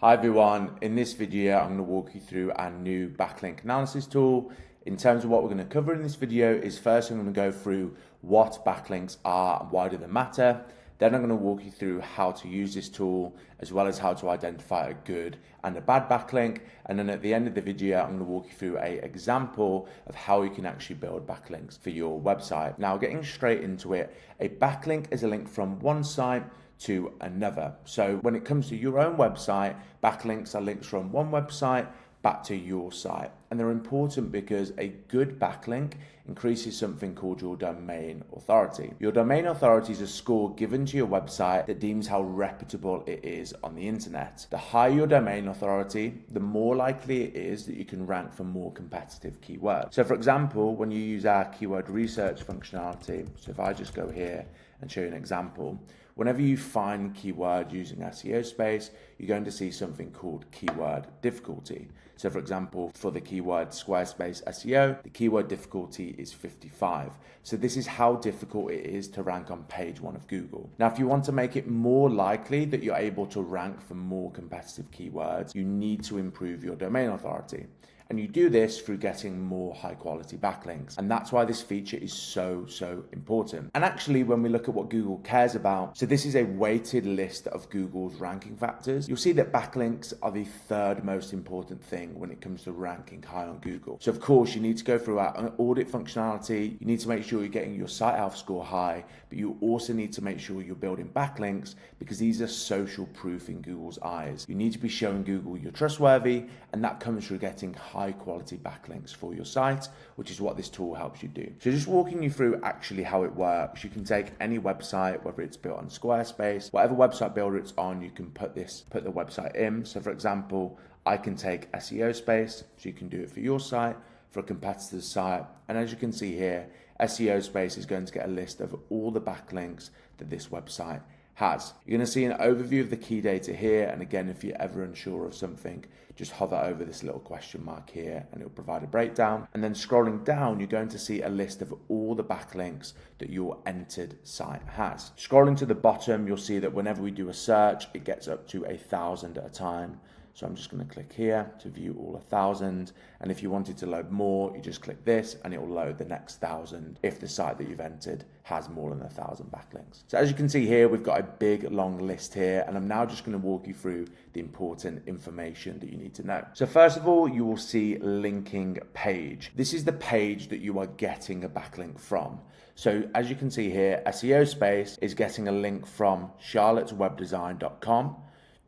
Hi everyone, in this video I'm going to walk you through our new backlink analysis tool. In terms of what we're going to cover in this video is first I'm going to go through what backlinks are and why do they matter. Then I'm going to walk you through how to use this tool as well as how to identify a good and a bad backlink. And then at the end of the video I'm going to walk you through an example of how you can actually build backlinks for your website. Now getting straight into it, a backlink is a link from one site to another. So when it comes to your own website, backlinks are links from one website back to your site. And they're important because a good backlink increases something called your domain authority. Your domain authority is a score given to your website that deems how reputable it is on the internet. The higher your domain authority, the more likely it is that you can rank for more competitive keywords. So for example, when you use our keyword research functionality, so if I just go here and show you an example, whenever you find keyword using SEOSpace, you're going to see something called keyword difficulty. So for example, for the keyword Squarespace SEO, the keyword difficulty is 55. So this is how difficult it is to rank on page 1 of Google. Now, if you want to make it more likely that you're able to rank for more competitive keywords, you need to improve your domain authority. And you do this through getting more high quality backlinks. And that's why this feature is so important. And actually, when we look at what Google cares about, so this is a weighted list of Google's ranking factors. You'll see that backlinks are the third most important thing when it comes to ranking high on Google. So of course, you need to go through our audit functionality. You need to make sure you're getting your site health score high, but you also need to make sure you're building backlinks because these are social proof in Google's eyes. You need to be showing Google you're trustworthy, and that comes through getting high quality backlinks for your site, which is what this tool helps you do. So just walking you through actually how it works, you can take any website, whether it's built on Squarespace, whatever website builder it's on, you can put the website in. So for example, I can take SEOSpace, so you can do it for your site, for a competitor's site. And as you can see here, SEOSpace is going to get a list of all the backlinks that this website has. You're going to see an overview of the key data here, and again, if you're ever unsure of something, just hover over this little question mark here and it'll provide a breakdown. And then scrolling down, you're going to see a list of all the backlinks that your entered site has. Scrolling to the bottom, you'll see that whenever we do a search, it gets up to 1,000 at a time. So I'm just going to click here to view all 1,000. And if you wanted to load more, you just click this and it will load the next 1,000 if the site that you've entered has more than 1,000 backlinks. So as you can see here, we've got a big long list here, and I'm now just going to walk you through the important information that you need to know. So first of all, you will see linking page. This is the page that you are getting a backlink from. So as you can see here, SEOSpace is getting a link from charlotteswebdesign.com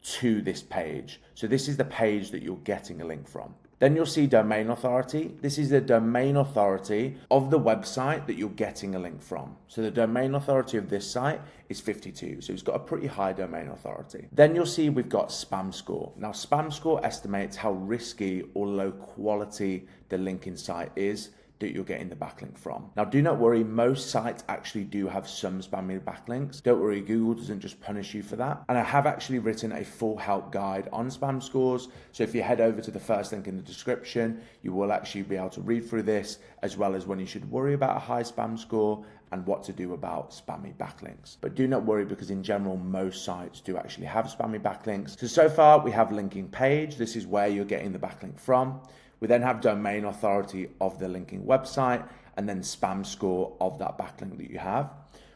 to this page. So this is the page that you're getting a link from. Then you'll see domain authority. This is the domain authority of the website that you're getting a link from. So the domain authority of this site is 52. So it's got a pretty high domain authority. Then you'll see we've got spam score. Now spam score estimates how risky or low quality the linking site is that you're getting the backlink from. Now do not worry, most sites actually do have some spammy backlinks. Don't worry, Google doesn't just punish you for that. And I have actually written a full help guide on spam scores. So if you head over to the first link in the description, you will actually be able to read through this, as well as when you should worry about a high spam score and what to do about spammy backlinks. But do not worry, because in general, most sites do actually have spammy backlinks. So far we have linking page. This is where you're getting the backlink from. We then have domain authority of the linking website, and then spam score of that backlink that you have.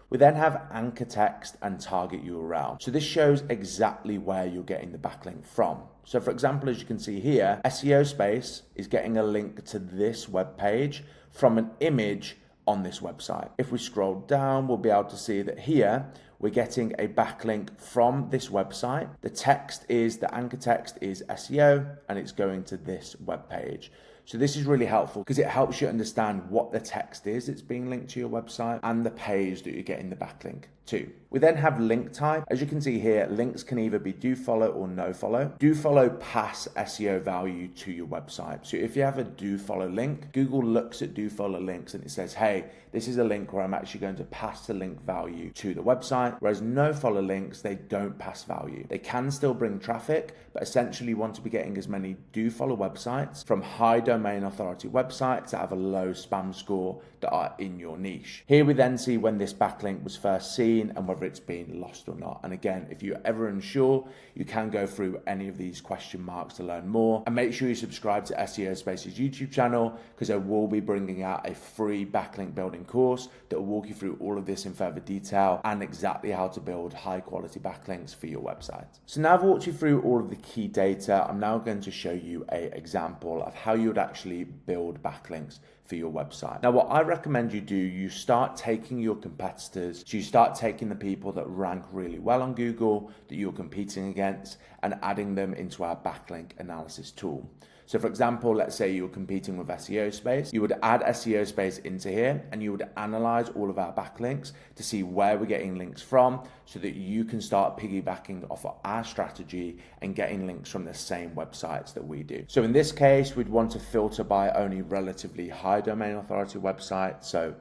We then have anchor text and target URL. So this shows exactly where you're getting the backlink from. So for example, as you can see here, SEOSpace is getting a link to this web page from an image on this website. If we scroll down, we'll be able to see that here we're getting a backlink from this website. The anchor text is SEO, and it's going to this web page. So this is really helpful because it helps you understand what the text is that's being linked to your website and the page that you're getting the backlink to. We then have link type. As you can see here, links can either be Dofollow or Nofollow. Dofollow pass SEO value to your website. So if you have a Dofollow link, Google looks at Dofollow links and it says, hey, this is a link where I'm actually going to pass the link value to the website. Whereas Nofollow links, they don't pass value. They can still bring traffic, but essentially you want to be getting as many Dofollow websites from high domain authority websites that have a low spam score that are in your niche. Here we then see when this backlink was first seen. seen and whether it's been lost or not. And again, if you're ever unsure, you can go through any of these question marks to learn more. And make sure you subscribe to SEOSpace's YouTube channel, because I will be bringing out a free backlink building course that will walk you through all of this in further detail and exactly how to build high quality backlinks for your website. So now I've walked you through all of the key data. I'm now going to show you an example of how you would actually build backlinks for your website. Now, what I recommend you do, you start taking your competitors, so you start taking the people that rank really well on Google that you're competing against and adding them into our backlink analysis tool. So for example, let's say you're competing with SEOSpace, you would add SEOSpace into here and you would analyze all of our backlinks to see where we're getting links from so that you can start piggybacking off of our strategy and getting links from the same websites that we do. So in this case, we'd want to filter by only relatively high domain authority websites. So,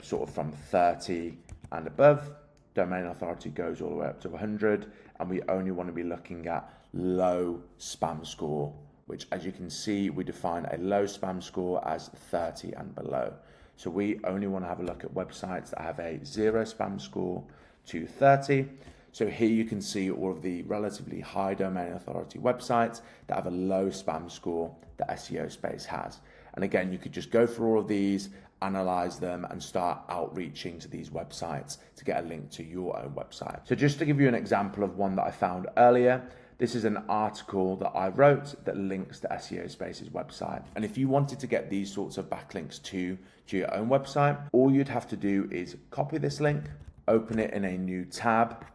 sort of from 30 and above, domain authority goes all the way up to 100. And we only want to be looking at low spam score, which, as you can see, we define a low spam score as 30 and below. So we only want to have a look at websites that have a 0 spam score to 30. So here you can see all of the relatively high domain authority websites that have a low spam score that SEOSpace has. And again, you could just go through all of these, analyze them, and start outreaching to these websites to get a link to your own website. So just to give you an example of one that I found earlier, this is an article that I wrote that links to SEOSpace's website. And if you wanted to get these sorts of backlinks to your own website, all you'd have to do is copy this link, open it in a new tab.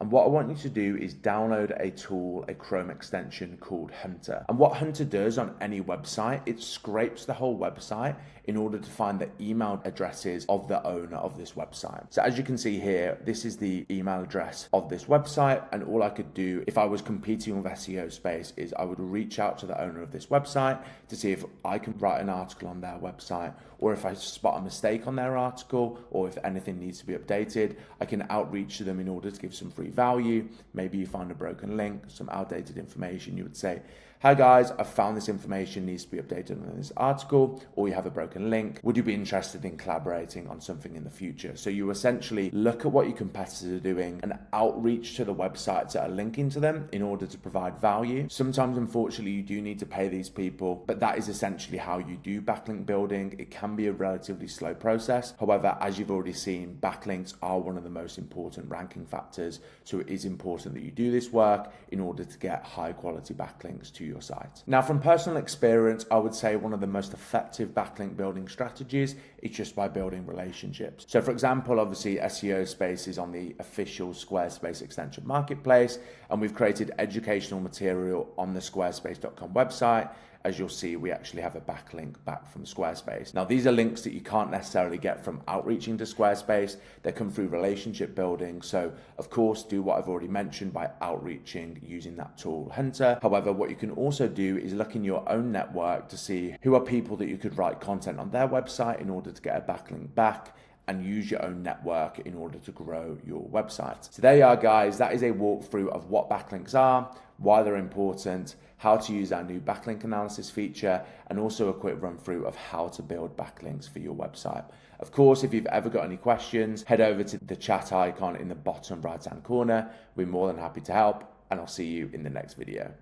And what I want you to do is download a tool, a Chrome extension called Hunter. And what Hunter does on any website, it scrapes the whole website in order to find the email addresses of the owner of this website. So as you can see here, this is the email address of this website. And all I could do if I was competing with SEOSpace is I would reach out to the owner of this website to see if I can write an article on their website, or if I spot a mistake on their article, or if anything needs to be updated, I can outreach to them in order to give some free value. Maybe you find a broken link, some outdated information. You would say, hi guys, I found this information needs to be updated on this article, or you have a broken link. Would you be interested in collaborating on something in the future? So you essentially look at what your competitors are doing and outreach to the websites that are linking to them in order to provide value. Sometimes, unfortunately, you do need to pay these people, but that is essentially how you do backlink building. It can be a relatively slow process. However, as you've already seen, backlinks are one of the most important ranking factors. So it is important that you do this work in order to get high quality backlinks to your site. Now, from personal experience, I would say one of the most effective backlink building strategies is just by building relationships. So for example, obviously SEOSpace is on the official Squarespace extension marketplace, and we've created educational material on the squarespace.com website. As you'll see, we actually have a backlink back from Squarespace. Now, these are links that you can't necessarily get from outreaching to Squarespace. They come through relationship building. So, of course, do what I've already mentioned by outreaching using that tool, Hunter. However, what you can also do is look in your own network to see who are people that you could write content on their website in order to get a backlink back, and use your own network in order to grow your website. So there you are, guys. That is a walkthrough of what backlinks are, why they're important, how to use our new backlink analysis feature, and also a quick run through of how to build backlinks for your website. Of course, if you've ever got any questions, head over to the chat icon in the bottom right-hand corner. We're more than happy to help, and I'll see you in the next video.